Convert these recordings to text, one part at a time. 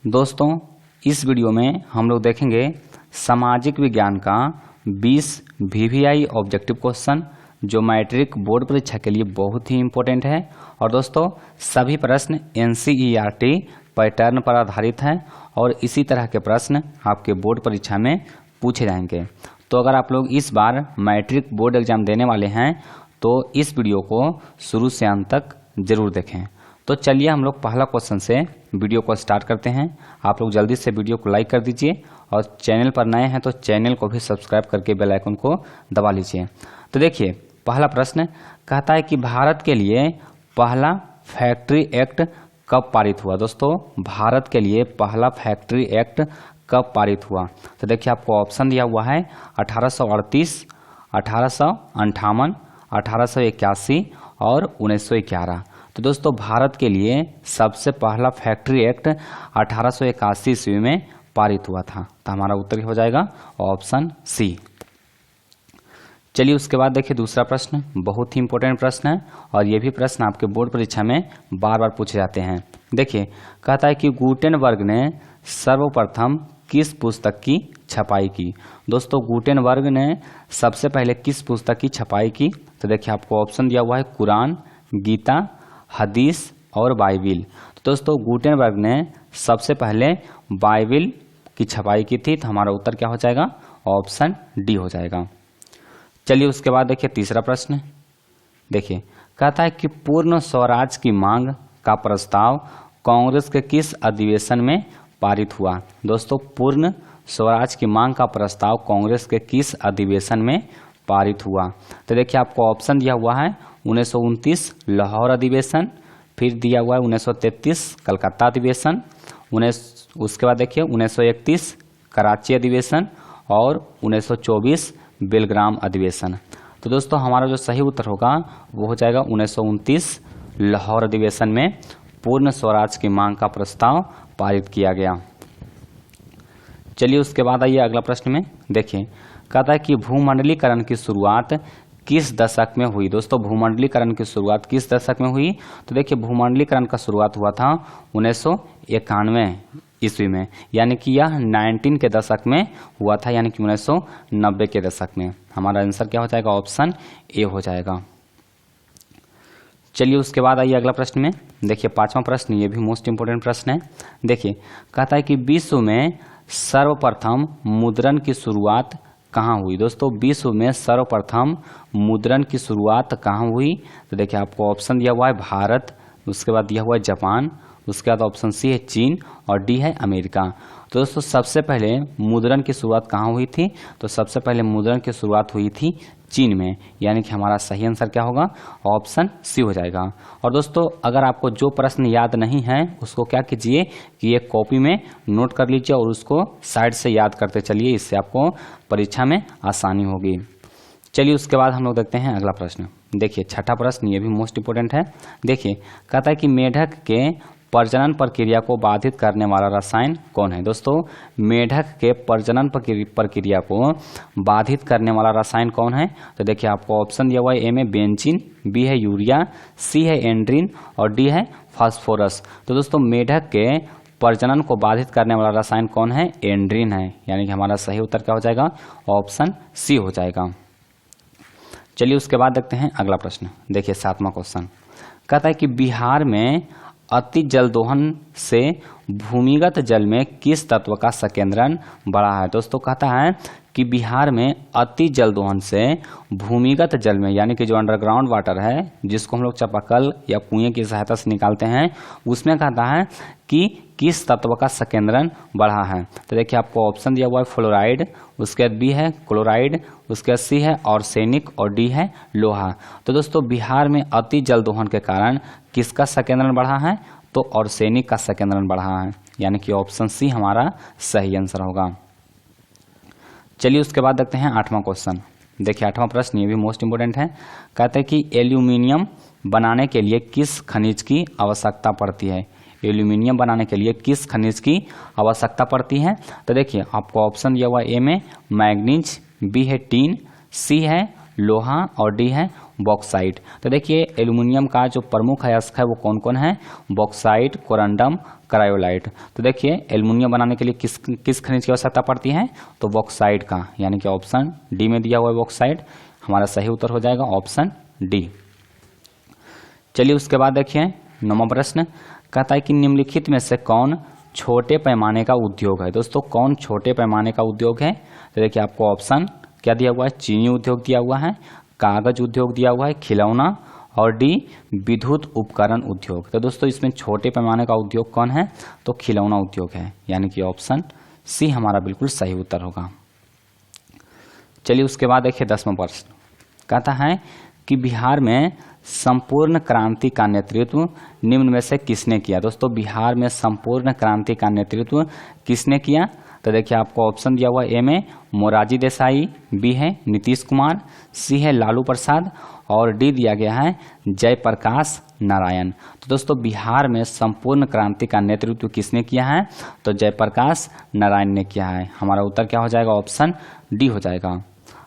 दोस्तों इस वीडियो में हम लोग देखेंगे सामाजिक विज्ञान का 20 VVI ऑब्जेक्टिव क्वेश्चन जो मैट्रिक बोर्ड परीक्षा के लिए बहुत ही इम्पोर्टेंट है। और दोस्तों सभी प्रश्न NCERT पैटर्न पर आधारित हैं और इसी तरह के प्रश्न आपके बोर्ड परीक्षा में पूछे जाएंगे। तो अगर आप लोग इस बार मैट्रिक बोर्ड एग्जाम देने वाले हैं तो इस वीडियो को शुरू से अंत तक जरूर देखें। तो चलिए हम लोग पहला क्वेश्चन से वीडियो को स्टार्ट करते हैं। आप लोग जल्दी से वीडियो को लाइक कर दीजिए और चैनल पर नए हैं तो चैनल को भी सब्सक्राइब करके बेल आइकन को दबा लीजिए। तो देखिए पहला प्रश्न कहता है कि भारत के लिए पहला फैक्ट्री एक्ट कब पारित हुआ। दोस्तों भारत के लिए पहला फैक्ट्री एक्ट कब पारित हुआ। तो देखिए आपको ऑप्शन दिया हुआ है 1838, 1858, 1881 और 1911। तो दोस्तों भारत के लिए सबसे पहला फैक्ट्री एक्ट 1881 ईस्वी में पारित हुआ था। तो हमारा उत्तर हो जाएगा ऑप्शन सी। चलिए उसके बाद देखिए दूसरा प्रश्न बहुत ही इंपॉर्टेंट प्रश्न है और ये भी प्रश्न आपके बोर्ड परीक्षा में बार बार पूछे जाते हैं। देखिए कहता है कि गुटेनबर्ग ने सर्वप्रथम किस पुस्तक की छपाई की। दोस्तों गुटेनबर्ग ने सबसे पहले किस पुस्तक की छपाई की। तो देखिए आपको ऑप्शन दिया हुआ है कुरान, गीता, हदीस और बाइबिल। तो दोस्तों गुटेनबर्ग ने सबसे पहले बाइबिल की छपाई की थी। तो हमारा उत्तर क्या हो जाएगा ऑप्शन डी हो जाएगा। चलिए उसके बाद देखिए तीसरा प्रश्न देखिए कहता है कि पूर्ण स्वराज की मांग का प्रस्ताव कांग्रेस के किस अधिवेशन में पारित हुआ। दोस्तों पूर्ण स्वराज की मांग का प्रस्ताव कांग्रेस के किस अधिवेशन में पारित हुआ। तो देखिए आपको ऑप्शन दिया हुआ है 1929 लाहौर अधिवेशन, फिर दिया हुआ है 1933 कलकत्ता अधिवेशन, उसके बाद देखिए 1931 कराची अधिवेशन और 1924 बेलग्राम अधिवेशन। तो दोस्तों हमारा जो सही उत्तर होगा वो हो जाएगा 1929 लाहौर अधिवेशन में पूर्ण स्वराज की मांग का प्रस्ताव पारित किया गया। चलिए उसके बाद आइए अगला प्रश्न में देखिए कहता है कि भूमंडलीकरण की शुरुआत किस दशक में हुई। दोस्तों भूमंडलीकरण की शुरुआत किस दशक में हुई। तो देखिए भूमंडलीकरण का शुरुआत हुआ था 1991 ईस्वी में, यानी कि यह 19 के दशक में हुआ था, यानी कि 1990 के दशक में। हमारा आंसर क्या हो जाएगा ऑप्शन ए हो जाएगा। चलिए उसके बाद आइए अगला प्रश्न में देखिए पांचवा प्रश्न, ये भी मोस्ट इंपोर्टेंट प्रश्न है। देखिए कहता है कि विश्व में सर्वप्रथम मुद्रण की शुरुआत कहाँ हुई। दोस्तों विश्व में सर्वप्रथम मुद्रण की शुरुआत कहाँ हुई। तो देखिए आपको ऑप्शन दिया हुआ है भारत, उसके बाद दिया हुआ है जापान, उसके बाद ऑप्शन सी है चीन और डी है अमेरिका। तो दोस्तों सबसे पहले मुद्रण की शुरुआत कहाँ हुई थी। तो सबसे पहले मुद्रण की शुरुआत हुई थी चीन में, यानी कि हमारा सही आंसर क्या होगा ऑप्शन सी हो जाएगा। और दोस्तों अगर आपको जो प्रश्न याद नहीं है उसको क्या कीजिए कि एक कॉपी में नोट कर लीजिए और उसको साइड से याद करते चलिए, इससे आपको परीक्षा में आसानी होगी। चलिए उसके बाद हम लोग देखते हैं अगला प्रश्न। देखिए छठा प्रश्न ये भी मोस्ट इंपोर्टेंट है। देखिए कहता है कि मेढक के प्रजनन प्रक्रिया को बाधित करने वाला रसायन कौन है। दोस्तों मेढक के प्रजनन प्रक्रिया को बाधित करने वाला रसायन कौन है। तो देखिए आपको ऑप्शन दिया हुआ है ए में बेंजीन, बी है यूरिया, सी है एंड्रीन और डी है फास्फोरस। तो दोस्तों मेढक के प्रजनन को बाधित करने वाला रसायन कौन है एंड्रीन है, यानी कि हमारा सही उत्तर क्या हो जाएगा ऑप्शन सी हो जाएगा। चलिए उसके बाद देखते हैं अगला प्रश्न। देखिए सातवां क्वेश्चन कहता है कि बिहार में अति जल दोहन से भूमिगत जल में किस तत्व का संकेंद्रण बढ़ा है। दोस्तों कहता है कि बिहार में अति जल दोहन से भूमिगत जल में, यानी कि जो अंडरग्राउंड वाटर है जिसको हम लोग चापाकल या कुएं की सहायता से निकालते हैं, उसमें कहता है कि किस तत्व का संकेंद्रण बढ़ा है। तो देखिए आपको ऑप्शन दिया हुआ है फ्लोराइड, उसके बाद बी है क्लोराइड, उसके बाद सी है आर्सेनिक और डी है लोहा। तो दोस्तों बिहार में अति जल दोहन के कारण किसका संकेंद्रण बढ़ा है। तो आर्सेनिक का संकेंद्रण बढ़ा है, यानी कि ऑप्शन सी हमारा सही आंसर होगा। चलिए उसके बाद देखते हैं आठवां क्वेश्चन। देखिए आठवां प्रश्न ये भी मोस्ट इंपोर्टेंट है। कहते हैं कि एल्यूमिनियम बनाने के लिए किस खनिज की आवश्यकता पड़ती है। एल्यूमिनियम बनाने के लिए किस खनिज की आवश्यकता पड़ती है। तो देखिए आपको ऑप्शन दिया हुआ ए में मैग्नीज, बी है टीन, सी है लोहा और डी है बॉक्साइट। तो देखिए एल्युमिनियम का जो प्रमुख अयस्क है वो कौन कौन है, बॉक्साइट, कोरंडम, क्रायोलाइट। तो देखिए एल्युमिनियम बनाने के लिए किस खनिज की आवश्यकता पड़ती है, तो बॉक्साइट का, यानी कि ऑप्शन डी में दिया हुआ है बॉक्साइट। हमारा सही उत्तर हो जाएगा ऑप्शन डी। चलिए उसके बाद देखिए 9वां प्रश्न, कहता है कि निम्नलिखित में से कौन छोटे पैमाने का उद्योग है। दोस्तों कौन छोटे पैमाने का उद्योग है, तो देखिए आपको ऑप्शन क्या दिया हुआ है, चीनी उद्योग दिया हुआ है, कागज उद्योग दिया हुआ है, खिलौना, और डी विद्युत उपकरण उद्योग। तो दोस्तों इसमें छोटे पैमाने का उद्योग कौन है, तो खिलौना उद्योग है, यानी कि ऑप्शन सी हमारा बिल्कुल सही उत्तर होगा। चलिए उसके बाद देखिए 10वां प्रश्न, कहता है कि बिहार में संपूर्ण क्रांति का नेतृत्व निम्न में से किसने किया। दोस्तों बिहार में संपूर्ण क्रांति का नेतृत्व किसने किया, तो देखिए आपको ऑप्शन दिया हुआ ए में मोरारजी देसाई, बी है नीतीश कुमार, सी है लालू प्रसाद, और डी दिया गया है जयप्रकाश नारायण। तो दोस्तों बिहार में संपूर्ण क्रांति का नेतृत्व किसने किया है, तो जयप्रकाश नारायण ने किया है। हमारा उत्तर क्या हो जाएगा, ऑप्शन डी हो जाएगा।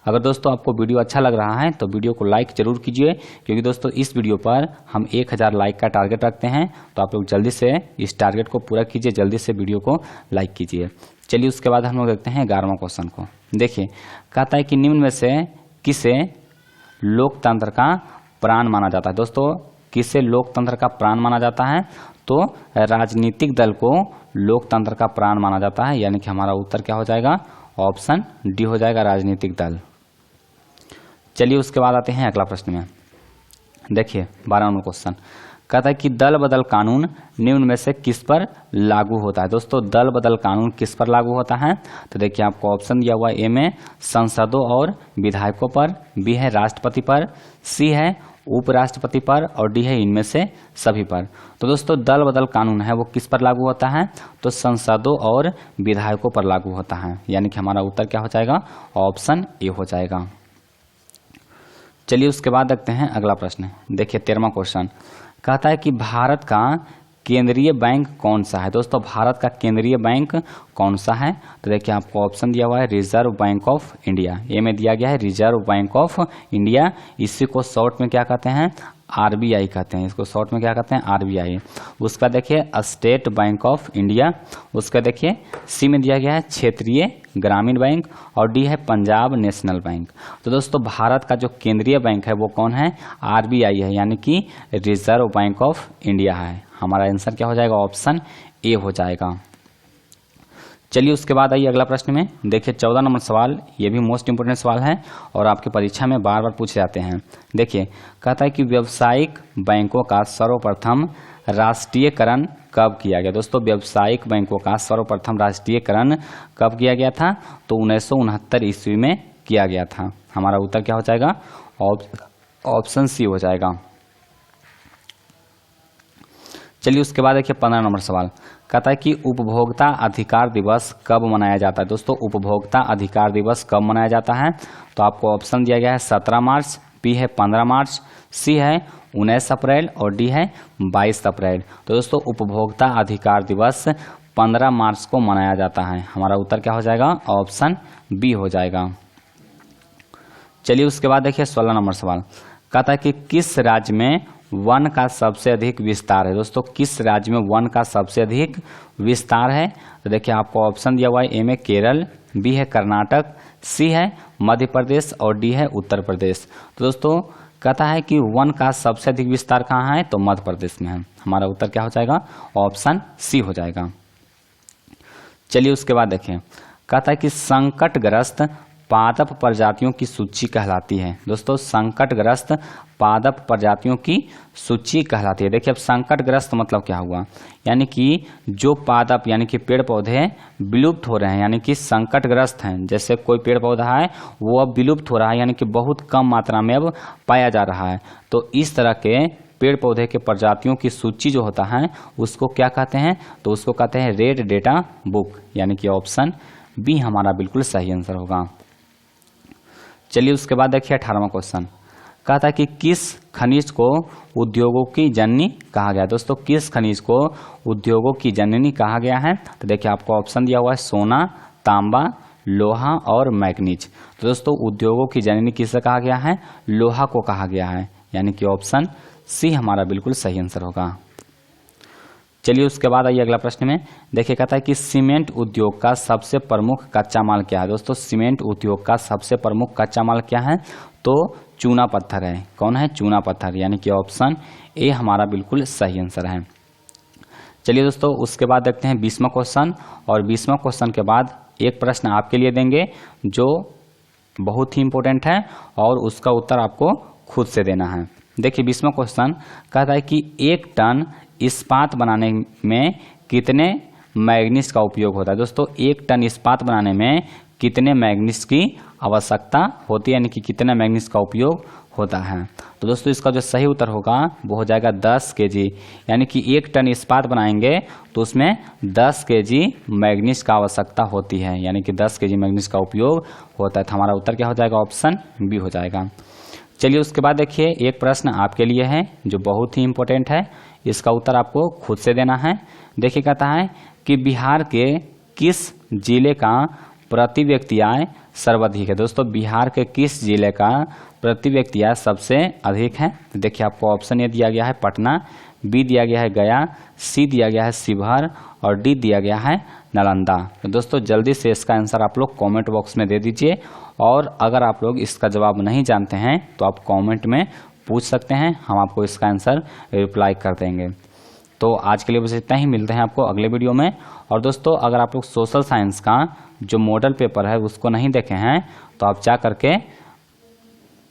अगर दोस्तों आपको वीडियो अच्छा लग रहा है तो वीडियो को लाइक जरूर कीजिए, क्योंकि दोस्तों इस वीडियो पर हम 1000 लाइक का टारगेट रखते हैं। तो आप लोग जल्दी से इस टारगेट को पूरा कीजिए, जल्दी से वीडियो को लाइक कीजिए। चलिए उसके बाद हम लोग देखते हैं 11वां क्वेश्चन को। देखिए कहता है कि निम्न में से किसे लोकतंत्र का प्राण माना जाता है। दोस्तों किसे लोकतंत्र का प्राण माना जाता है, तो राजनीतिक दल को लोकतंत्र का प्राण माना जाता है, यानी कि हमारा उत्तर क्या हो जाएगा, ऑप्शन डी हो जाएगा राजनीतिक दल। चलिए उसके बाद आते हैं अगला प्रश्न में। देखिए 12वां क्वेश्चन, कहता है कि दल बदल कानून निम्न में से किस पर लागू होता है। दोस्तों दल बदल कानून किस पर लागू होता है, तो देखिए आपको ऑप्शन दिया हुआ है ए में सांसदों और विधायकों पर, बी है राष्ट्रपति पर, सी है उपराष्ट्रपति पर, और डी है इनमें से सभी पर। तो दोस्तों दल बदल कानून है वो किस पर लागू होता है, तो संसदों और विधायकों पर लागू होता है, यानी कि हमारा उत्तर क्या हो जाएगा, ऑप्शन ए हो जाएगा। चलिए उसके बाद देखते हैं अगला प्रश्न। देखिए 13वां क्वेश्चन, कहता है कि भारत का केंद्रीय बैंक कौन सा है। दोस्तों भारत का केंद्रीय बैंक कौन सा है, तो देखिए आपको ऑप्शन दिया हुआ है रिजर्व बैंक ऑफ इंडिया। ए में दिया गया है रिजर्व बैंक ऑफ इंडिया, इसी को शॉर्ट में क्या कहते हैं, आरबीआई कहते हैं, इसको शॉर्ट में क्या कहते हैं, आरबीआई। उसका देखिए स्टेट बैंक ऑफ इंडिया, उसका देखिए सी में दिया गया है क्षेत्रीय ग्रामीण बैंक, और डी है पंजाब नेशनल बैंक। तो दोस्तों भारत का जो केंद्रीय बैंक है वो कौन है, आरबीआई है, यानी कि रिजर्व बैंक ऑफ इंडिया है। हमारा आंसर क्या हो जाएगा, ऑप्शन ए हो जाएगा। चलिए उसके बाद आइए अगला प्रश्न में। देखिए 14 नंबर सवाल, ये भी मोस्ट इंपोर्टेंट सवाल है और आपकी परीक्षा में बार बार पूछे जाते हैं। देखिए कहता है कि व्यावसायिक बैंकों का सर्वप्रथम राष्ट्रीयकरण कब किया गया। दोस्तों व्यावसायिक बैंकों का सर्वप्रथम राष्ट्रीयकरण कब किया गया था, तो 1969 ईस्वी में किया गया था। हमारा उत्तर क्या हो जाएगा, ऑप्शन सी हो जाएगा। चलिए उसके बाद देखिए 15 नंबर सवाल, कहता है कि उपभोक्ता अधिकार दिवस कब मनाया जाता है। दोस्तों उपभोक्ता अधिकार दिवस कब मनाया जाता है, तो आपको ऑप्शन दिया गया है 17 मार्च, बी है 15 मार्च, सी है 19 अप्रैल, और डी है 22 अप्रैल। तो दोस्तों उपभोक्ता अधिकार दिवस 15 मार्च को मनाया जाता है। हमारा उत्तर क्या हो जाएगा, ऑप्शन बी हो जाएगा। चलिए उसके बाद देखिए 16 नंबर सवाल, कहता है कि किस राज्य में वन का सबसे अधिक विस्तार है। दोस्तों किस राज्य में वन का सबसे अधिक विस्तार है, तो देखिए आपको ऑप्शन दिया हुआ है ए में केरल, बी है कर्नाटक, सी है मध्य प्रदेश, और डी है उत्तर प्रदेश। तो दोस्तों कहता है कि वन का सबसे अधिक विस्तार कहाँ है, तो मध्य प्रदेश में है। हमारा उत्तर क्या हो जाएगा, ऑप्शन सी हो जाएगा। चलिए उसके बाद देखिए कहता है कि संकटग्रस्त पादप प्रजातियों की सूची कहलाती है। दोस्तों संकटग्रस्त पादप प्रजातियों की सूची कहलाती है। देखिए अब संकटग्रस्त मतलब क्या हुआ, यानी कि जो पादप यानी कि पेड़ पौधे विलुप्त हो रहे हैं, यानी कि संकटग्रस्त हैं। जैसे कोई पेड़ पौधा है वो अब विलुप्त हो रहा है, यानी कि बहुत कम मात्रा में अब पाया जा रहा है। तो इस तरह के पेड़ पौधे के प्रजातियों की सूची जो होता है उसको क्या कहते हैं, तो उसको कहते हैं रेड डेटा बुक, यानी कि ऑप्शन बी हमारा बिल्कुल सही आंसर होगा। चलिए उसके बाद देखिए 18वां क्वेश्चन, कहता है कि किस खनिज को उद्योगों की जननी कहा गया। दोस्तों किस खनिज को उद्योगों की जननी कहा गया है, तो देखिए आपको ऑप्शन दिया हुआ है सोना, तांबा, लोहा और मैग्नीज। तो दोस्तों उद्योगों की जननी किसे कहा गया है? लोहा को कहा गया है, यानी कि ऑप्शन सी हमारा बिल्कुल सही आंसर होगा। चलिए उसके बाद आइए अगला प्रश्न में। देखिए कहता है कि सीमेंट उद्योग का सबसे प्रमुख कच्चा माल क्या है? दोस्तों सीमेंट उद्योग का सबसे प्रमुख कच्चा माल क्या है? तो चूना पत्थर है। कौन है? चूना पत्थर, यानी कि ऑप्शन ए हमारा बिल्कुल सही आंसर है। चलिए दोस्तों उसके बाद देखते हैं 20वां क्वेश्चन, और 20वां क्वेश्चन के बाद एक प्रश्न आपके लिए देंगे जो बहुत ही इंपॉर्टेंट है और उसका उत्तर आपको खुद से देना है। देखिए 20वां क्वेश्चन कहता है कि 1 टन इस्पात बनाने में कितने मैग्नीज का उपयोग होता है? दोस्तों 1 टन इस्पात बनाने में कितने मैग्नीज की आवश्यकता होती है, यानी कि कितने मैग्नीज का उपयोग होता है? तो दोस्तों इसका जो सही उत्तर होगा वो हो जाएगा 10 केजी, यानी कि 1 टन इस्पात बनाएंगे तो उसमें 10 केजी मैग्नीज का आवश्यकता होती है, यानी कि 10 केजी मैग्नीज का उपयोग होता है। तो हमारा उत्तर क्या हो जाएगा? ऑप्शन बी हो जाएगा। चलिए उसके बाद देखिए एक प्रश्न आपके लिए है जो बहुत ही इंपॉर्टेंट है, इसका उत्तर आपको खुद से देना है। देखिए कहता है कि बिहार के किस जिले का प्रति व्यक्ति आय सर्वाधिक है? दोस्तों बिहार के किस जिले का प्रति व्यक्ति आय सबसे अधिक है? देखिए आपको ऑप्शन ए दिया गया है पटना, बी दिया गया है गया, सी दिया गया है शिवहर और डी दिया गया है नालंदा। तो दोस्तों जल्दी से इसका आंसर आप लोग कमेंट बॉक्स में दे दीजिए, और अगर आप लोग इसका जवाब नहीं जानते हैं तो आप कमेंट में पूछ सकते हैं, हम आपको इसका आंसर रिप्लाई कर देंगे। तो आज के लिए बस इतना ही, मिलते हैं आपको अगले वीडियो में। और दोस्तों अगर आप लोग सोशल साइंस का जो मॉडल पेपर है उसको नहीं देखे हैं तो आप जा करके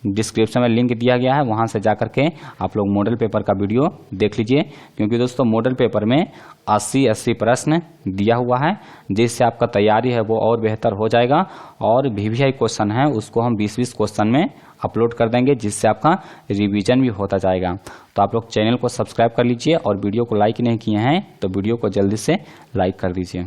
डिस्क्रिप्शन में लिंक दिया गया है, वहां से जा करके आप लोग मॉडल पेपर का वीडियो देख लीजिए, क्योंकि दोस्तों मॉडल पेपर में 80 प्रश्न दिया हुआ है, जिससे आपका तैयारी है वो और बेहतर हो जाएगा। और VVI क्वेश्चन है उसको हम 20-20 क्वेश्चन में अपलोड कर देंगे, जिससे आपका रिवीजन भी होता जाएगा। तो आप लोग चैनल को सब्सक्राइब कर लीजिए, और वीडियो को लाइक नहीं किए हैं तो वीडियो को जल्दी से लाइक कर दीजिए।